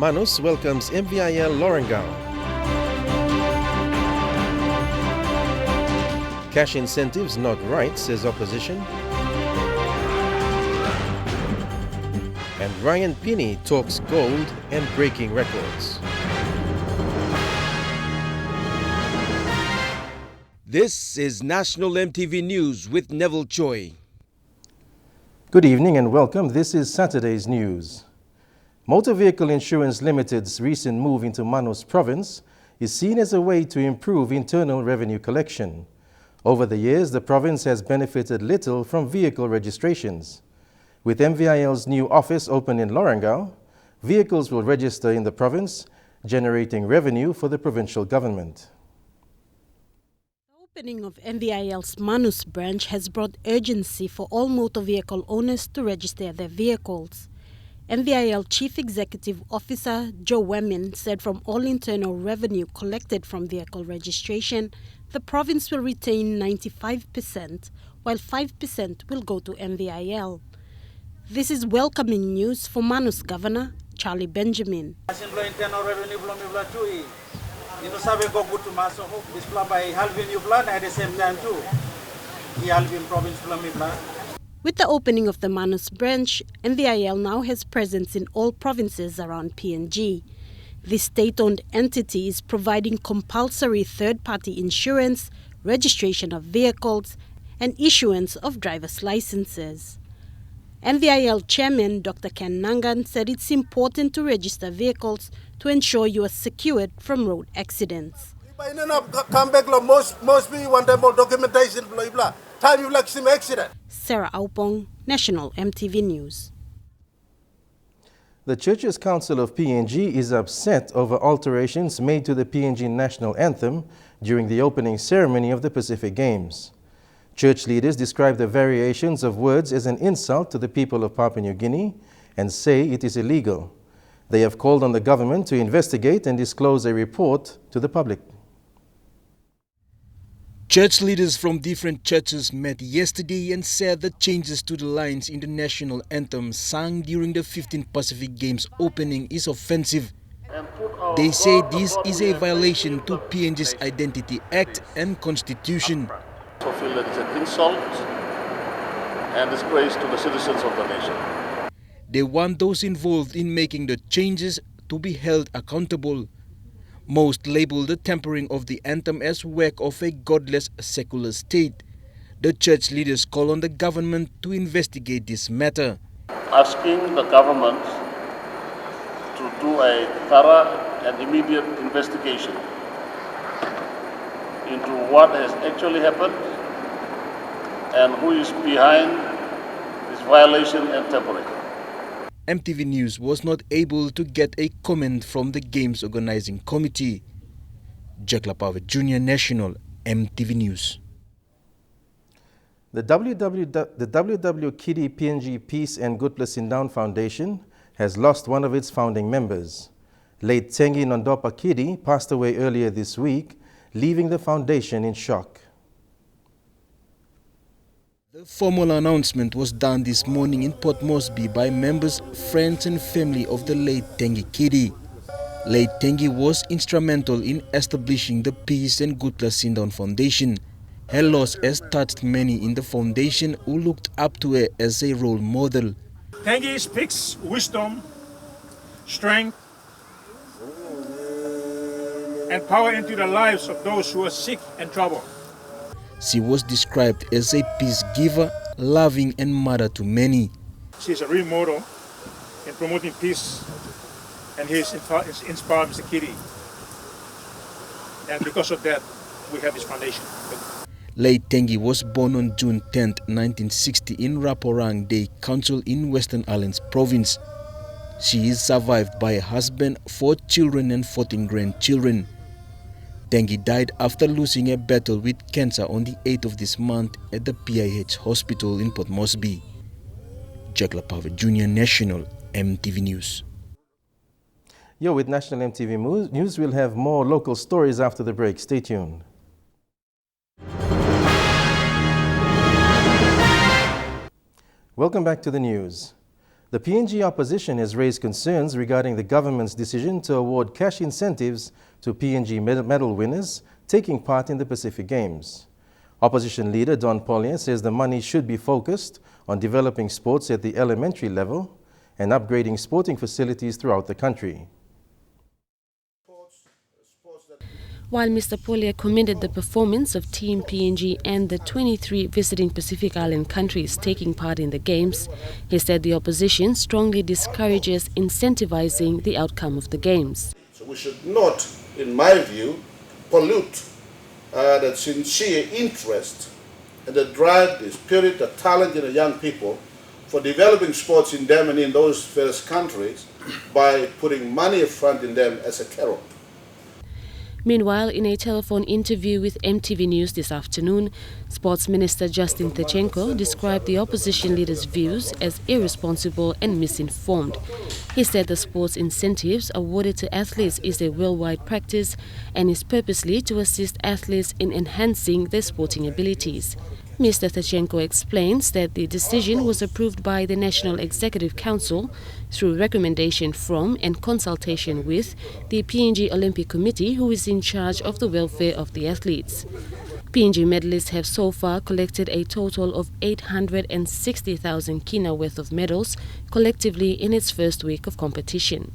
Manus welcomes MVIL Lorengau. Cash incentives not right, says opposition. And Ryan Pini talks gold and breaking records. This is National MTV News with Neville Choi. Good evening and welcome. This is Saturday's news. Motor Vehicle Insurance Limited's recent move into Manus province is seen as a way to improve internal revenue collection. Over the years, the province has benefited little from vehicle registrations. With MVIL's new office open in Lorengau, vehicles will register in the province, generating revenue for the provincial government. The opening of MVIL's Manus branch has brought urgency for all motor vehicle owners to register their vehicles. MVIL Chief Executive Officer Joe Wemin said from all internal revenue collected from vehicle registration, the province will retain 95%, while 5% will go to MVIL. This is welcoming news for Manus Governor Charlie Benjamin. Sabi ko good to masok this plan by halving new plan at the same time too. Halving province plan plan. With the opening of the Manus branch, MVIL now has presence in all provinces around PNG. This state-owned entity is providing compulsory third-party insurance, registration of vehicles, and issuance of driver's licenses. MVIL Chairman Dr. Ken Nangan said it's important to register vehicles to ensure you are secured from road accidents. Sarah Aupong, National MTV News. The Churches Council of PNG is upset over alterations made to the PNG national anthem during the opening ceremony of the Pacific Games. Church leaders describe the variations of words as an insult to the people of Papua New Guinea and say it is illegal. They have called on the government to investigate and disclose a report to the public. Church leaders from different churches met yesterday and said the changes to the lines in the national anthem sung during the 15th Pacific Games opening is offensive. They say this is a violation to PNG's Identity Act and Constitution. I feel that it's an insult and disgrace to the citizens of the nation. They want those involved in making the changes to be held accountable. Most label the tampering of the anthem as work of a godless secular state. The church leaders call on the government to investigate this matter. Asking the government to do a thorough and immediate investigation into what has actually happened and who is behind this violation and tampering. MTV News was not able to get a comment from the Games Organizing Committee. Jack Lapave Jr. National MTV News. The WW Kiddy PNG Peace and Good Blessing Down Foundation has lost one of its founding members. Late Tengi Nondopa Kiddy passed away earlier this week, leaving the foundation in shock. The formal announcement was done this morning in Port Moresby by members, friends and family of the late Tengi Kiddy. Late Tengi was instrumental in establishing the Peace and Good Blessing Down Foundation. Her loss has touched many in the foundation who looked up to her as a role model. Tengi speaks wisdom, strength, and power into the lives of those who are sick and troubled. She was described as a peace giver, loving and mother to many. She is a real model in promoting peace, and he has inspired Mr. Kiddy. And because of that, we have this foundation. Late Tengi was born on June 10, 1960 in Raporang Day Council in Western Islands Province. She is survived by a husband, 4 children and 14 grandchildren. Tengi died after losing a battle with cancer on the 8th of this month at the PIH hospital in Port Moresby. Jack Lapave Jr. National MTV News. You're with National MTV News. We'll have more local stories after the break. Stay tuned. Welcome back to the news. The PNG opposition has raised concerns regarding the government's decision to award cash incentives to PNG medal winners taking part in the Pacific Games. Opposition leader Don Pollier says the money should be focused on developing sports at the elementary level and upgrading sporting facilities throughout the country. While Mr. Pollier commended the performance of Team PNG and the 23 visiting Pacific Island countries taking part in the Games, he said the opposition strongly discourages incentivizing the outcome of the Games. So we should not, in my view, pollute the sincere interest and the drive, the spirit, the talent in the young people for developing sports in them and in those various countries by putting money up front in them as a carrot. Meanwhile, in a telephone interview with MTV News this afternoon, Sports Minister Justin Tachenko described the opposition leader's views as irresponsible and misinformed. He said the sports incentives awarded to athletes is a worldwide practice and is purposely to assist athletes in enhancing their sporting abilities. Mr. Tachenko explains that the decision was approved by the National Executive Council through recommendation from and consultation with the PNG Olympic Committee, who is in charge of the welfare of the athletes. PNG medalists have so far collected a total of 860,000 kina worth of medals collectively in its first week of competition.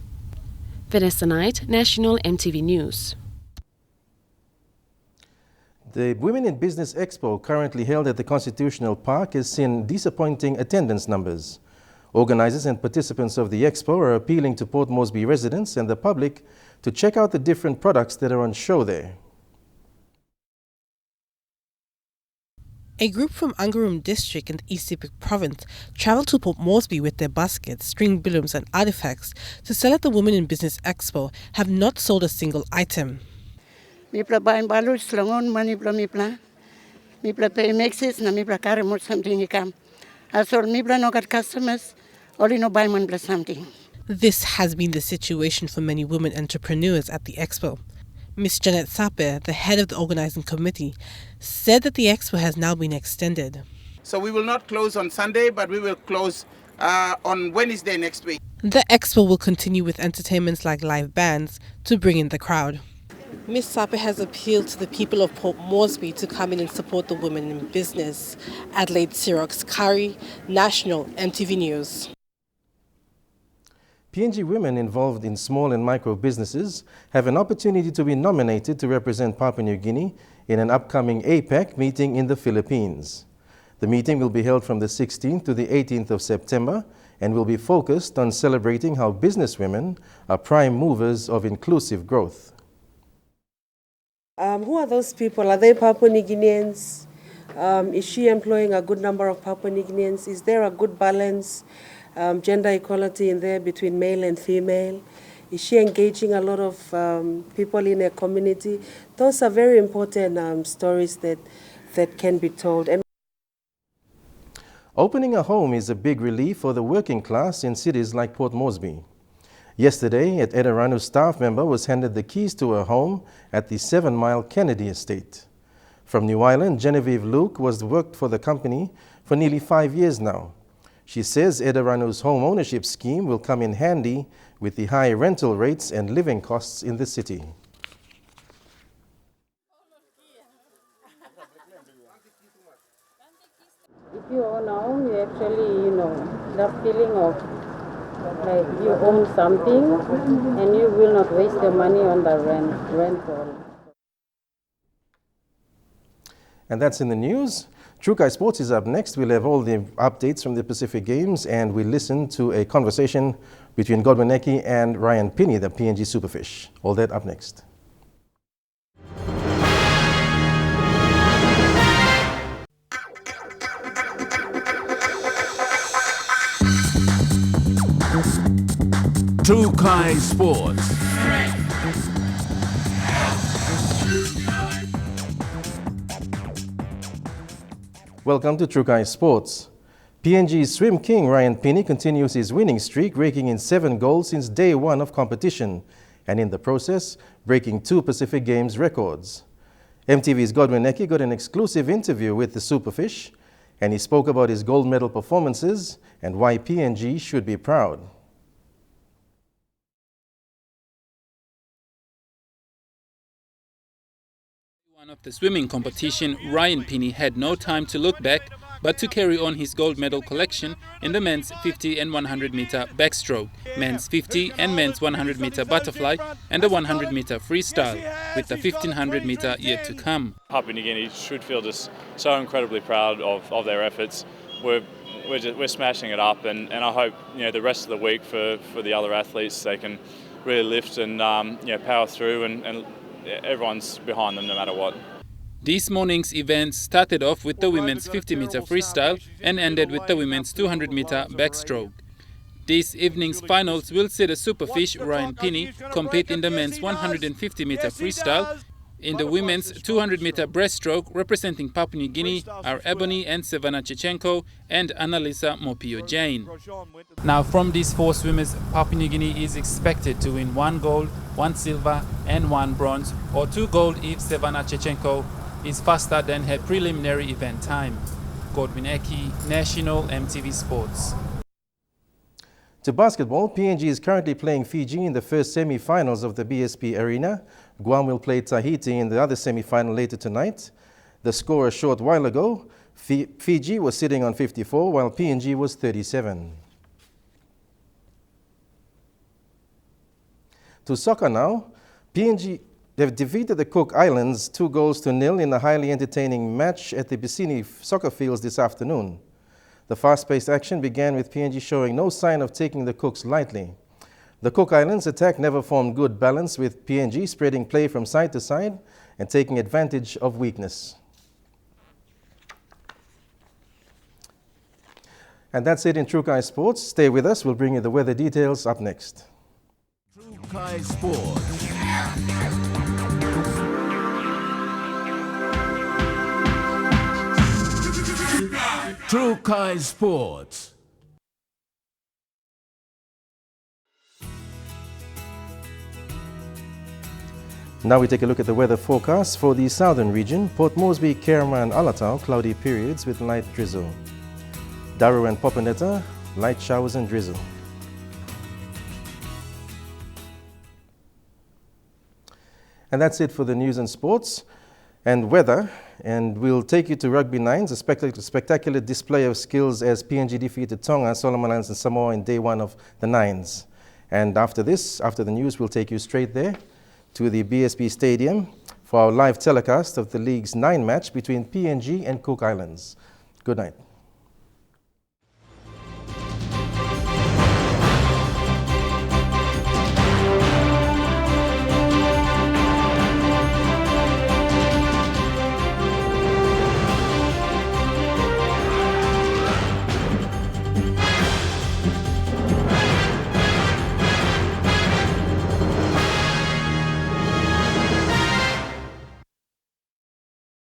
Vanessa Knight, National MTV News. The Women in Business Expo, currently held at the Constitutional Park, has seen disappointing attendance numbers. Organizers and participants of the expo are appealing to Port Moresby residents and the public to check out the different products that are on show there. A group from Angarum District in the East Sepik Province travelled to Port Moresby with their baskets, string balloons and artifacts to sell at the Women in Business Expo have not sold a single item. Mipla bain balu slangon mani pla mipla pay mixes na mipla carry more something ikam. Asol mipla no got customers, only no buy man plus something. This has been the situation for many women entrepreneurs at the expo. Ms. Janet Sape, the head of the organizing committee, said that the expo has now been extended. So we will not close on Sunday, but we will close on Wednesday next week. The expo will continue with entertainments like live bands to bring in the crowd. Ms. Sape has appealed to the people of Port Moresby to come in and support the women in business. Adelaide Sirox Curry, National MTV News. PNG women involved in small and micro businesses have an opportunity to be nominated to represent Papua New Guinea in an upcoming APEC meeting in the Philippines. The meeting will be held from the 16th to the 18th of September and will be focused on celebrating how businesswomen are prime movers of inclusive growth. Who are those people? Are they Papua New Guineans? Is she employing a good number of Papua New Guineans? Is there a good balance, gender equality in there between male and female? Is she engaging a lot of people in her community? Those are very important stories that can be told. And opening a home is a big relief for the working class in cities like Port Moresby. Yesterday, an Edaranu staff member was handed the keys to her home at the 7 Mile Kennedy estate. From New Ireland, Genevieve Luke has worked for the company for nearly 5 years now. She says Edaranu's home ownership scheme will come in handy with the high rental rates and living costs in the city. If you own a home, you actually, that feeling of like you own something and you will not waste your money on the rental. And that's in the news. Trukai Sports is up next. We'll have all the updates from the Pacific Games, and we listen to a conversation between Godwin Eki and Ryan Pini, the PNG Superfish. All that up next. Trukai Sports. Welcome to Trukai Sports. PNG's swim king Ryan Pini continues his winning streak, raking in 7 goals since day one of competition, and in the process, breaking 2 Pacific Games records. MTV's Godwin Eki got an exclusive interview with the Superfish, And he spoke about his gold medal performances and why PNG should be proud. One of the swimming competition, Ryan Pini had no time to look back, but to carry on his gold medal collection in the men's 50 and 100 meter backstroke, men's 50 and men's 100 meter butterfly, and the 100 meter freestyle, with the 1500 meter yet to come. Papua New Guinea should feel just so incredibly proud of their efforts. We're smashing it up, and I hope the rest of the week for the other athletes they can really lift and power through, and everyone's behind them no matter what. This morning's event started off with the women's 50-meter freestyle and ended with the women's 200-meter backstroke. This evening's finals will see the superfish Ryan Pini compete in the men's 150-meter freestyle. In the women's 200-meter breaststroke, representing Papua New Guinea are Ebony and Sevana Chechenko and Annalisa Mopio Jane. Now, from these four swimmers, Papua New Guinea is expected to win 1 gold, 1 silver and 1 bronze, or 2 gold if Sevana Chechenko is faster than her preliminary event time. Godwin Eki, National MTV Sports. To basketball, PNG is currently playing Fiji in the first semi-finals of the BSP Arena. Guam will play Tahiti in the other semi-final later tonight. The score a short while ago, Fiji was sitting on 54 while PNG was 37. To soccer now, PNG they've defeated the Cook Islands 2-0 in a highly entertaining match at the Pini soccer fields this afternoon. The fast-paced action began with PNG showing no sign of taking the Cooks lightly. The Cook Islands' attack never formed good balance, with PNG spreading play from side to side and taking advantage of weakness. And that's it in True Kai Sports. Stay with us. We'll bring you the weather details up next. True Kai Sports. True Kai Sports. Now we take a look at the weather forecast for the southern region. Port Moresby, Kerma and Alatau, cloudy periods with light drizzle. Daru and Popaneta, light showers and drizzle. And that's it for the news and sports and weather. And we'll take you to Rugby Nines, a spectacular display of skills as PNG defeated Tonga, Solomon Islands and Samoa in day 1 of the Nines. And after this, after the news, we'll take you straight there to the BSP Stadium for our live telecast of the League's 9 match between PNG and Cook Islands. Good night.